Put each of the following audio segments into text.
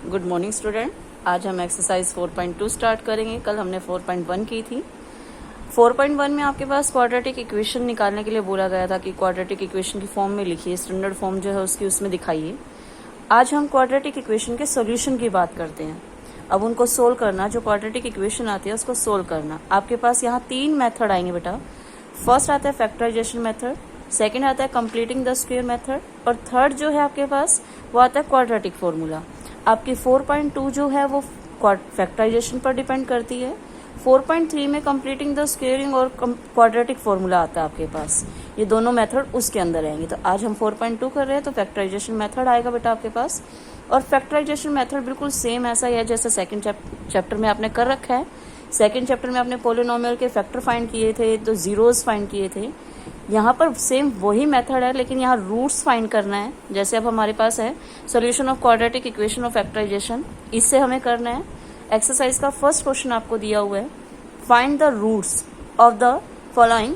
Good morning student. आज हम exercise 4.2 start करेंगे। कल हमने 4.1 की थी। 4.1 में आपके पास क्वाड्रेटिक इक्वेशन निकालने के लिए बोला गया था कि क्वाड्रेटिक इक्वेशन की फॉर्म में लिखिए, स्टैंडर्ड फॉर्म जो है उसकी उसमें दिखाइए। आज हम क्वाड्रेटिक इक्वेशन के सॉल्यूशन की बात करते हैं। अब उनको सोल्व करना, जो क्वाड्रेटिक इक्वेशन आती है उसको सोल्व करना। आपके पास यहाँ 3 मेथड आएंगे बेटा। फर्स्ट आता है फैक्टराइजेशन मेथड, सेकेंड आता है कंप्लीटिंग द स्क्वायर मेथड, और थर्ड जो है आपके पास वो आता है क्वाड्रेटिक फॉर्मूला। आपकी 4.2 जो है वो फैक्टराइजेशन पर डिपेंड करती है। 4.3 में कंप्लीटिंग द स्क्वेयरिंग और क्वाड्रेटिक फॉर्मूला आता है आपके पास। ये दोनों मेथड उसके अंदर आएंगे। तो आज हम 4.2 कर रहे हैं तो फैक्टराइजेशन मेथड आएगा बेटा आपके पास। और फैक्टराइजेशन मेथड बिल्कुल सेम ऐसा ही है जैसे सेकंड चैप्टर में आपने कर रखा है। सेकंड चैप्टर में आपने पोलिनोमियल के फैक्टर फाइंड किए थे, तो जीरोज फाइंड किए थे। यहाँ पर सेम वही मेथड है, लेकिन यहाँ रूट्स फाइंड करना है। जैसे अब हमारे पास है solution of quadratic equation of factorisation, इससे हमें करना है। एक्सरसाइज का फर्स्ट क्वेश्चन आपको दिया हुआ है, find the roots of the following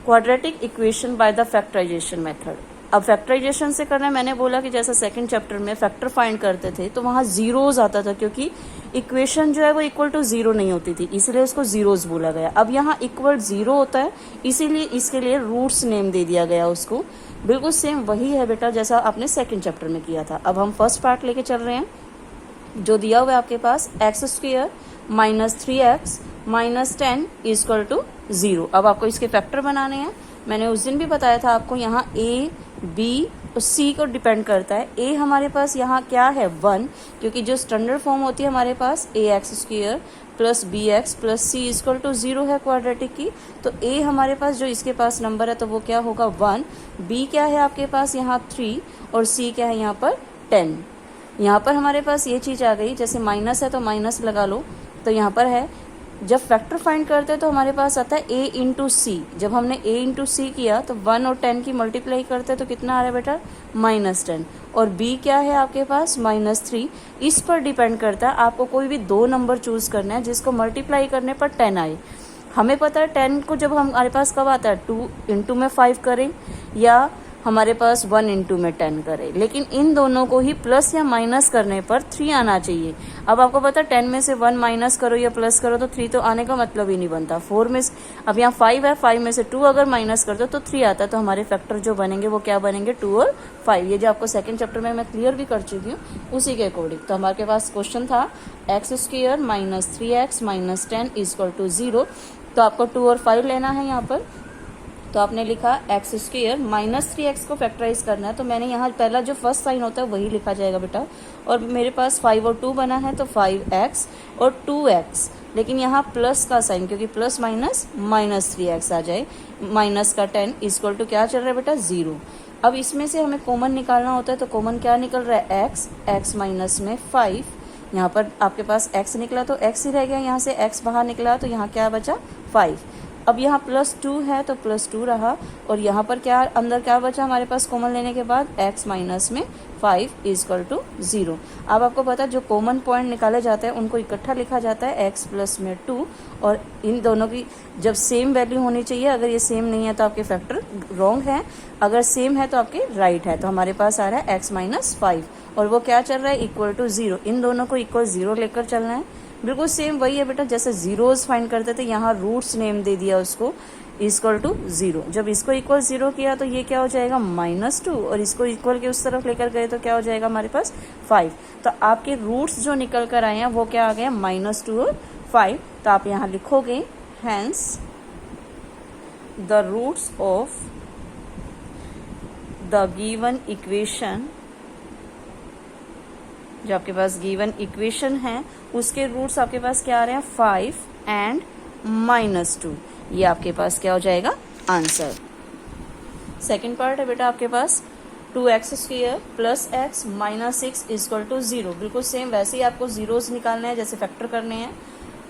quadratic equation by the factorisation method. अब फैक्टराइजेशन से करना है, मैंने बोला कि जैसे सेकंड चैप्टर में फैक्टर फाइंड करते थे तो वहां जीरोज आता था, क्योंकि इक्वेशन जो है वो इक्वल टू जीरो नहीं होती थी, इसलिए उसको जीरोज बोला गया। अब यहाँ इक्वल जीरो होता है, इसीलिए इसके लिए रूट्स नेम दे दिया गया उसको। बिल्कुल सेम वही है बेटा जैसा आपने सेकंड चैप्टर में किया था। अब हम फर्स्ट पार्ट लेके चल रहे हैं, जो दिया हुआ है आपके पास X square minus 3x minus 10 equal to 0। अब आपको इसके फैक्टर बनाने हैं। मैंने उस दिन भी बताया था आपको, यहाँ a, b और c को डिपेंड करता है। a हमारे पास यहाँ क्या है 1, क्योंकि जो स्टैंडर्ड फॉर्म होती है हमारे पास ax square plus bx plus c equal to 0 है क्वाड्रेटिक की। तो a हमारे पास जो इसके पास नंबर है तो वो क्या होगा 1, b क्या है आपके पास यहाँ 3 और c क्या है यहाँ पर 10। यहाँ पर हमारे पास ये चीज आ गई, जैसे माइनस है तो माइनस लगा लो। तो यहाँ पर है, जब फैक्टर फाइंड करते हैं तो हमारे पास आता है a इंटू सी। जब हमने a इंटू सी किया तो 1 और 10 की मल्टीप्लाई करते हैं तो कितना आ रहा है बेटा -10। और b क्या है आपके पास -3। इस पर डिपेंड करता है, आपको कोई भी 2 नंबर चूज करना है जिसको मल्टीप्लाई करने पर 10 आए। हमें पता है 10 को जब हमारे पास कब आता है 2 इंटू में 5 करें या हमारे पास 1 इंटू में 10 करें, लेकिन इन दोनों को ही प्लस या माइनस करने पर 3 आना चाहिए। अब आपको पता है 10 में से 1 माइनस करो या प्लस करो तो 3 तो आने का मतलब ही नहीं बनता। 4 में अब यहाँ 5 है, 5 में से 2 अगर माइनस कर दो तो 3 आता है। तो हमारे फैक्टर जो बनेंगे वो क्या बनेंगे 2 और 5। ये जो आपको सेकंड चैप्टर में मैं क्लियर भी कर चुकी हूँ उसी के अकॉर्डिंग। तो हमारे पास क्वेश्चन था X square minus 3x minus 10 equal to 0। तो आपको 2 और 5 लेना है यहाँ पर। तो आपने लिखा एक्स स्क्वायर माइनस 3x को फैक्टराइज करना है, तो मैंने यहाँ पहला जो फर्स्ट साइन होता है वही लिखा जाएगा बेटा। और मेरे पास 5 और 2 बना है तो 5x और 2x, लेकिन यहाँ प्लस का साइन, क्योंकि प्लस माइनस माइनस 3x आ जाए। माइनस का 10 इक्वल टू क्या चल रहा है बेटा 0। अब इसमें से हमें कॉमन निकालना होता है, तो कॉमन क्या निकल रहा है x माइनस में 5। यहाँ पर आपके पास x निकला तो x ही रह गया, यहाँ से x बाहर निकला तो यहाँ क्या बचा 5। अब यहाँ प्लस 2 है तो प्लस 2 रहा, और यहाँ पर क्या अंदर क्या बचा हमारे पास कॉमन लेने के बाद x माइनस में 5 इक्वल टू 0। अब आपको पता है जो कॉमन पॉइंट निकाले जाते हैं उनको इकट्ठा लिखा जाता है x प्लस में 2, और इन दोनों की जब सेम वैल्यू होनी चाहिए। अगर ये सेम नहीं है तो आपके फैक्टर रॉन्ग है, अगर सेम है तो आपके राइट है। तो हमारे पास आ रहा है x माइनस 5 और वो क्या चल रहा है इक्वल टू 0। इन दोनों को इक्वल 0 लेकर चलना है। बिल्कुल सेम वही है बेटा जैसे जीरोज फाइंड करते थे, यहाँ रूट्स नेम दे दिया उसको इक्वल टू 0। जब इसको इक्वल 0 किया तो ये क्या हो जाएगा -2, और इसको इक्वल के उस तरफ लेकर गए तो क्या हो जाएगा हमारे पास 5। तो आपके रूट्स जो निकल कर आए हैं वो क्या आ गया -2 और 5। तो आप यहाँ लिखोगे hence the roots of the given equation, जो आपके पास गिवन इक्वेशन है उसके रूट्स आपके पास क्या आ रहे हैं 5 एंड -2। ये आपके पास क्या हो जाएगा आंसर। सेकंड पार्ट है बेटा आपके पास 2x square plus x minus 6 equal to 0। बिल्कुल सेम वैसे ही आपको जीरोस निकालने हैं जैसे फैक्टर करने हैं।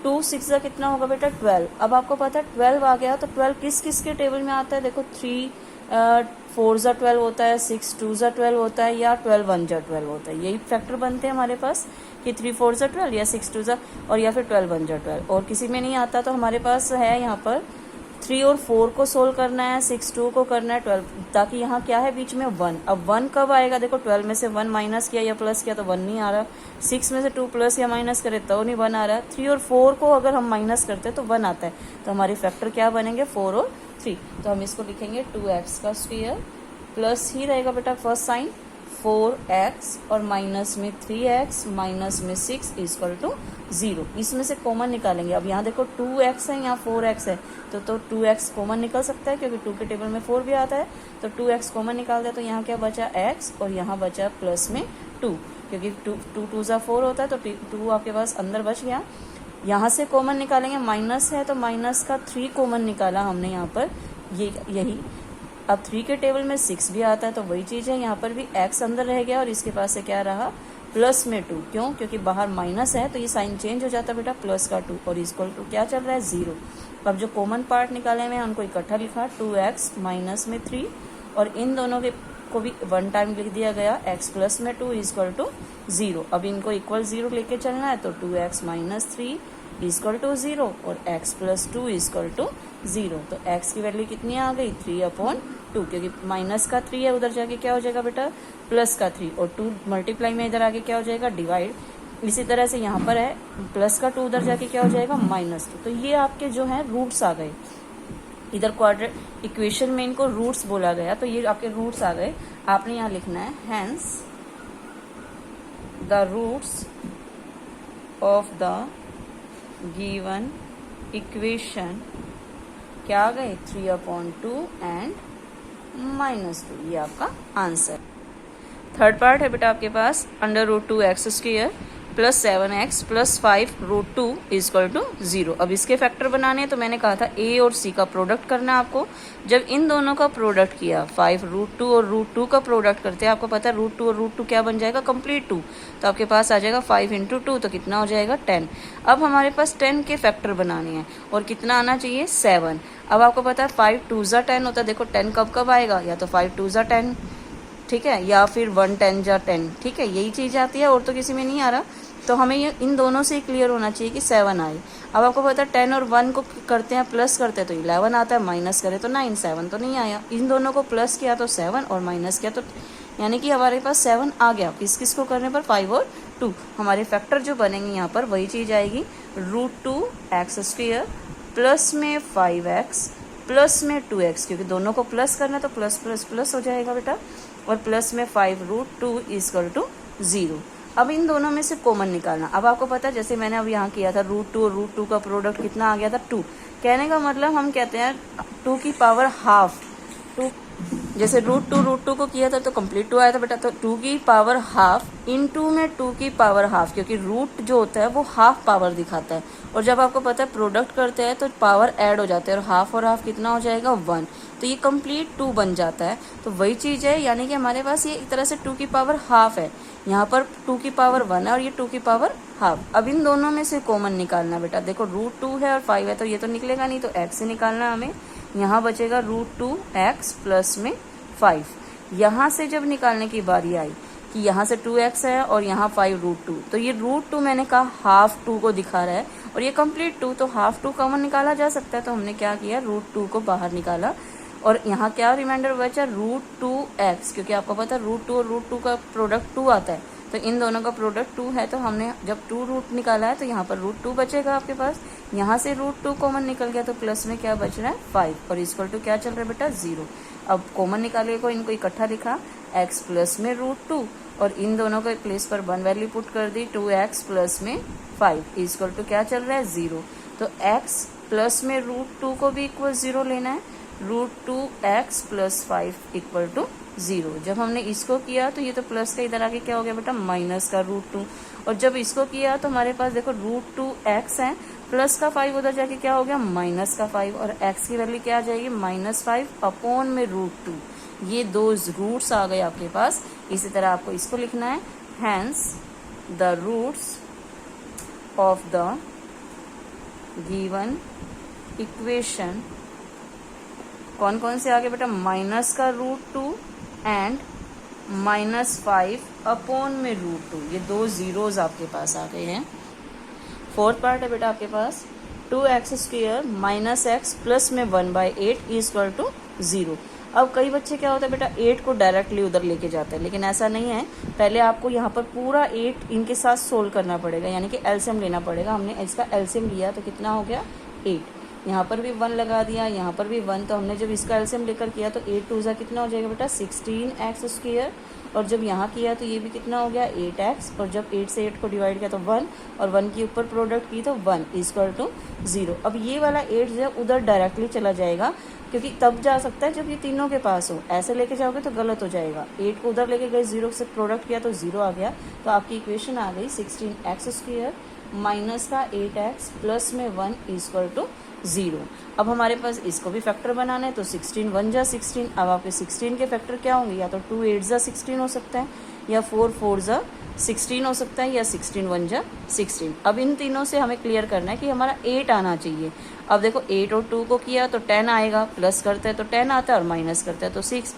2 6 का कितना होगा बेटा 12। अब आपको पता है 12 आ गया तो 12 किस किस के टेबल में आता है, देखो 3 4 ज़ा 12 होता है, 6 2 ज़ा 12 होता है, या 12 1 ज़ा 12 होता है। यही फैक्टर बनते हैं हमारे पास कि 3 4 ज़ा 12 या 6 2 ज़ा, और या फिर 12 1 ज़ा 12। और किसी में नहीं आता तो हमारे पास है यहाँ पर 3 और 4 को सोल्व करना है, 6 2 को करना है, 12, ताकि यहाँ क्या है बीच में 1। अब 1 कब आएगा, देखो 12 में से 1 माइनस किया या प्लस किया तो 1 नहीं आ रहा, 6 में से 2 प्लस या माइनस करे तो नहीं 1 आ रहा है, 3 और 4 को अगर हम माइनस करते हैं तो 1 आता है। तो हमारे फैक्टर क्या बनेंगे, 4 और 3। तो हम इसको लिखेंगे 2x का स्क्वायर, प्लस ही रहेगा बेटा फर्स्ट साइन 4x और माइनस में 3x माइनस में 6 इक्वल टू 0। इसमें से कॉमन निकालेंगे। अब यहाँ देखो 2x है, यहाँ 4x है, तो 2x कॉमन निकल सकता है क्योंकि 2 के टेबल में 4 भी आता है। तो 2x कॉमन निकाल दे तो यहाँ क्या बचा x और यहाँ बचा प्लस में 2, क्योंकि 2 2 ज़ा 4 होता है तो 2 आपके पास अंदर बच गया। यहाँ से कॉमन निकालेंगे, माइनस है तो माइनस का 3 कॉमन निकाला हमने यहाँ पर, यही। अब 3 के टेबल में 6 भी आता है तो वही चीज़ है, यहाँ पर भी x अंदर रह गया और इसके पास से क्या रहा, प्लस में 2। क्यों, क्योंकि बाहर माइनस है तो ये साइन चेंज हो जाता है बेटा, प्लस का 2 और इक्वल टू क्या चल रहा है, 0। अब जो कॉमन पार्ट निकाले हुए हैं उनको इकट्ठा लिखा, 2x माइनस में 3 और इन दोनों के को भी 1 टाइम लिख दिया गया, x प्लस में 2 इक्वल टू 0। अब इनको इक्वल 0 लेके चलना है तो 2x माइनस 3 इक्वल टू 0 और x प्लस 2 इक्वल टू 0। तो x की वैल्यू कितनी आ गई, 3/2, क्योंकि माइनस का 3 है, उधर जाके क्या हो जाएगा बेटा, प्लस का 3 और 2 मल्टीप्लाई में इधर आके क्या हो जाएगा, डिवाइड। इसी तरह से यहाँ पर है प्लस का 2, उधर जाके क्या हो जाएगा, -2। तो ये आपके जो है रूट्स आ गए, इधर क्वाड्रेटिक इक्वेशन में इनको रूट्स बोला गया, तो ये आपके रूट्स आ गए। आपने यहाँ लिखना है hence the roots of the given equation क्या आ गए, 3/2 एंड -2। ये आपका आंसर। थर्ड पार्ट है बेटा आपके पास √2x square plus 7x plus 5√2 equal to 0। अब इसके फैक्टर बनाने हैं तो मैंने कहा था a और c का प्रोडक्ट करना है आपको। जब इन दोनों का प्रोडक्ट किया, 5√2 और √2 का प्रोडक्ट करते हैं, आपको पता है √2 और √2 क्या बन जाएगा, कंप्लीट 2। तो आपके पास आ जाएगा 5 × 2 तो कितना हो जाएगा, 10। अब हमारे पास 10 के फैक्टर बनाने हैं और कितना आना चाहिए, 7। अब आपको पता है 5 2 ज़ा 10 होता है, देखो 10 कब कब आएगा, या तो 5 2 ज़ा 10, ठीक है, या फिर 1 10 ज़ा 10, ठीक है, यही चीज़ आती है और तो किसी में नहीं आ रहा। तो हमें ये इन दोनों से क्लियर होना चाहिए कि 7 आए। अब आपको पता है 10 और 1 को करते हैं प्लस करते हैं तो 11 आता है, माइनस करें तो 9, 7 तो नहीं आया। इन दोनों को प्लस किया तो 7 और माइनस किया तो, यानी कि हमारे पास 7 आ गया। किस को करने पर, 5 और 2। हमारे फैक्टर जो बनेंगे यहाँ पर वही चीज़ आएगी, √2x स्क्वायर प्लस में 5x प्लस में 2x, क्योंकि दोनों को प्लस करना है तो प्लस प्लस प्लस हो जाएगा बेटा, और प्लस में 5√2 इक्वल टू 0। अब इन दोनों में से कॉमन निकालना। अब आपको पता है जैसे मैंने अब यहाँ किया था, √2 और √2 का प्रोडक्ट कितना आ गया था, 2। कहने का मतलब हम कहते हैं 2 की पावर हाफ, 2 जैसे √2 को किया था तो कंप्लीट 2 आया था बेटा, तो 2 की पावर हाफ इनटू में 2 की पावर हाफ, क्योंकि रूट जो होता है वो हाफ पावर दिखाता है, और जब आपको पता है प्रोडक्ट करते हैं तो पावर ऐड हो जाते हैं और हाफ कितना हो जाएगा, 1। तो ये कंप्लीट 2 बन जाता है। तो वही चीज़ है, यानी कि हमारे पास ये एक तरह से 2 की पावर हाफ है, यहाँ पर 2 की पावर 1 है और ये 2 की पावर हाफ। अब इन दोनों में से कॉमन निकालना बेटा, देखो √2 है और 5 है तो ये तो निकलेगा नहीं, तो x से निकालना हमें। यहाँ बचेगा √2x प्लस में 5। यहाँ से जब निकालने की बारी आई कि यहाँ से 2x है और यहाँ 5√2, तो ये √2 मैंने कहा हाफ 2 को दिखा रहा है और ये कंप्लीट 2, तो हाफ 2 कॉमन निकाला जा सकता है। तो हमने क्या किया, √2 को बाहर निकाला और यहाँ क्या रिमाइंडर बचा, √2x, क्योंकि आपको पता है √2 और √2 का प्रोडक्ट 2 आता है, तो इन दोनों का प्रोडक्ट 2 है। तो हमने जब 2 रूट निकाला है तो यहाँ पर √2 बचेगा आपके पास, यहाँ से √2 कॉमन निकल गया तो प्लस में क्या बच रहा है, 5 और इक्वल टू क्या चल रहा है बेटा, 0। अब कॉमन निकाले को इनको इकट्ठा लिखा, x प्लस में √2 और इन दोनों के प्लेस पर 1 वैल्यू पुट कर दी, 2x प्लस में 5 इक्वल टू क्या चल रहा है, 0। तो x प्लस में √2 को भी इक्वल 0 लेना है, √2x प्लस 5 इक्वल टू 0। जब हमने इसको किया तो ये तो प्लस का इधर आके क्या हो गया बेटा, माइनस का √2, और जब इसको किया तो हमारे पास देखो √2x है, प्लस का 5 उधर जाके क्या हो गया, माइनस का 5, और x की वैल्यू क्या आ जाएगी, -5 अपॉन में √2। ये 2 रूट्स आ गए आपके पास। इसी तरह आपको इसको लिखना है, hence the roots of the given equation, कौन कौन से आगे बेटा, माइनस का √2 एंड -5 अपॉन में √2। ये 2 जीरोज आपके पास आ गए हैं। फोर्थ पार्ट है बेटा आपके पास 2x² माइनस एक्स प्लस में 1/8 इक्वल टू 0। अब कई बच्चे क्या होता है बेटा 8 को डायरेक्टली उधर लेके जाते हैं, लेकिन ऐसा नहीं है। पहले आपको यहाँ पर पूरा 8 इनके साथ सोल्व करना पड़ेगा, यानी कि एलसीएम लेना पड़ेगा। हमने इसका एलसीएम लिया तो कितना हो गया 8, यहाँ पर भी 1 लगा दिया, यहाँ पर भी 1। तो हमने जब इसका एलसीएम लेकर किया तो 8 2 कितना हो जाएगा बेटा 16x², और जब यहाँ किया तो ये भी कितना हो गया 8x, और जब 8 से 8 को डिवाइड किया तो 1, और 1 के ऊपर प्रोडक्ट की तो 1 इक्वल टू 0। अब ये वाला 8 जो है उधर डायरेक्टली चला जाएगा, क्योंकि तब जा सकता है जब ये तीनों के पास हो। ऐसे लेके जाओगे तो गलत हो जाएगा। 8 को उधर लेके गए, 0 से प्रोडक्ट किया तो 0 आ गया। तो आपकी इक्वेशन आ गई 16x² माइनस का 8x प्लस में 1 इक्वल टू 0। अब हमारे पास इसको भी फैक्टर बनाना है, तो 16 1 जा 16। अब आपके 16 के फैक्टर क्या होंगे, या तो 2 8 जा 16 हो सकता है, या 4 4 जा 16 हो सकता है, या 16 1 जा 16। अब इन तीनों से हमें क्लियर करना है कि हमारा 8 आना चाहिए। अब देखो 8 और 2 को किया तो 10 आएगा, प्लस करते हैं तो 10 आता है, और माइनस करते हैं तो 6।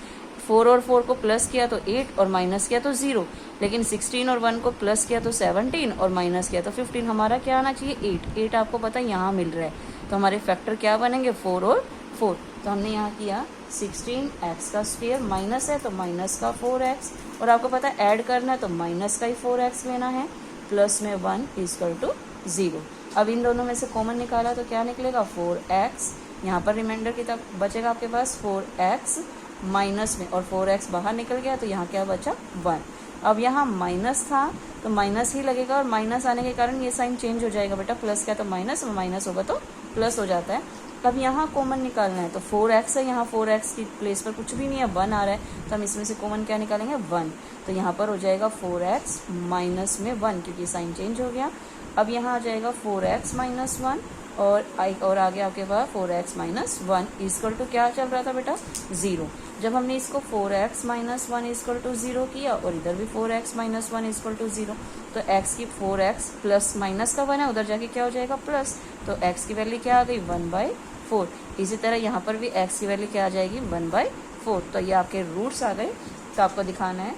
4 और 4 को प्लस किया तो 8, और माइनस किया तो 0। लेकिन 16 और 1 को प्लस किया तो 17, और माइनस किया तो 15। हमारा क्या आना चाहिए 8। 8 आपको पता है यहाँ मिल रहा है, तो हमारे फैक्टर क्या बनेंगे 4 और 4। तो हमने यहाँ किया 16x² माइनस है तो माइनस का 4x, और आपको पता है ऐड करना है तो माइनस का ही 4x लेना है, प्लस में 1 इक्वल टू 0। अब इन दोनों में से कॉमन निकाला तो क्या निकलेगा 4x। यहाँ पर रिमाइंडर की तरफ बचेगा आपके पास 4x माइनस में, और 4x बाहर निकल गया तो यहाँ क्या बचा 1। अब यहाँ माइनस था तो माइनस ही लगेगा, और माइनस आने के कारण ये साइन चेंज हो जाएगा बेटा। प्लस क्या तो माइनस, और माइनस होगा तो प्लस हो जाता है। अब यहाँ कॉमन निकालना है तो 4x है, यहाँ 4x की प्लेस पर कुछ भी नहीं है, 1 आ रहा है, तो हम इसमें से कॉमन क्या निकालेंगे 1। तो यहाँ पर हो जाएगा 4x माइनस में 1, क्योंकि साइन चेंज हो गया। अब यहाँ आ जाएगा 4x माइनस 1, और आगे आपके पास 4x माइनस 1 इक्वल टू क्या चल रहा था बेटा 0। जब हमने इसको 4x माइनस 1 इक्वल टू 0 किया, और इधर भी 4x माइनस 1 इक्वल टू 0, तो x की 4x प्लस माइनस का 1 है, उधर जाके क्या हो जाएगा प्लस, तो x की वैल्यू क्या आ गई 1/4। इसी तरह यहाँ पर भी x की वैल्यू क्या आ जाएगी 1/4। तो ये आपके रूट्स आ गए। तो आपको दिखाना है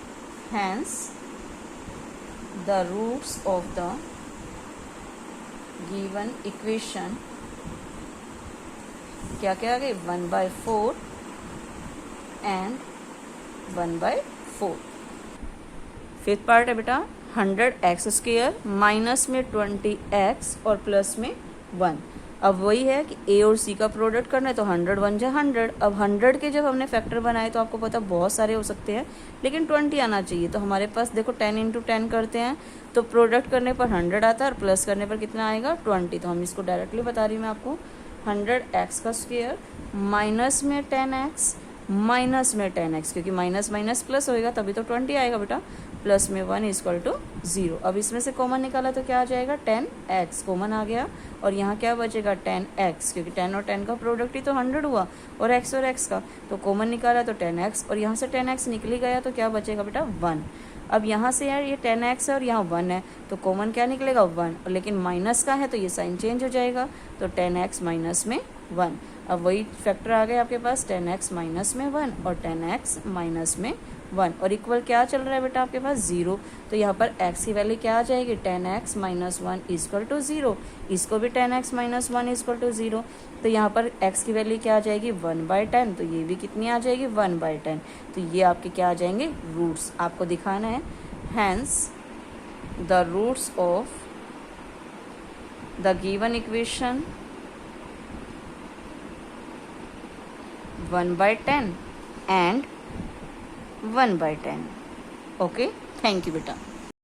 hence the roots of the given equation क्या क्या आ गए 1/4 एंड 1/4। फिफ्थ पार्ट है बेटा 100x² माइनस में 20x और प्लस में 1। अब वही है कि a और c का प्रोडक्ट करना है, तो 100 1 जा 100। अब 100 के जब हमने फैक्टर बनाए तो आपको पता बहुत सारे हो सकते हैं, लेकिन 20 आना चाहिए। तो हमारे पास देखो 10 × 10 करते हैं तो प्रोडक्ट करने पर 100 आता है, और प्लस करने पर कितना आएगा 20। तो हम इसको डायरेक्टली बता रही हूँ मैं आपको 100x² माइनस में 10x माइनस में 10x, क्योंकि माइनस माइनस प्लस होएगा तभी तो 20 आएगा बेटा, प्लस में 1 इक्वल टू 0। अब इसमें से कॉमन निकाला तो क्या आ जाएगा 10x कॉमन आ गया, और यहाँ क्या बचेगा 10x, क्योंकि 10 और 10 का प्रोडक्ट ही तो 100 हुआ, और x और x का तो कॉमन निकाला तो 10x, और यहाँ से 10x निकल ही गया तो क्या बचेगा बेटा 1। अब यहाँ से यार ये 10x है और यहाँ 1 है, तो कॉमन क्या निकलेगा 1, लेकिन माइनस का है तो ये साइन चेंज हो जाएगा, तो 10x माइनस में 1। अब वही फैक्टर आ गए आपके पास 10x माइनस में 1 और 10x माइनस में 1, और इक्वल क्या चल रहा है बेटा आपके पास 0। तो यहाँ पर x की वैल्यू क्या आ जाएगी 10x माइनस 1 इक्वल टू 0। इसको भी 10x माइनस 1 इक्वल टू 0। तो यहाँ पर x की वैल्यू क्या आ जाएगी 1/10, तो ये भी कितनी आ जाएगी 1/10। तो ये आपके क्या आ जाएंगे रूट्स। आपको दिखाना है hence the roots of the given equation 1/10 and 1/10। Okay, thank you बेटा।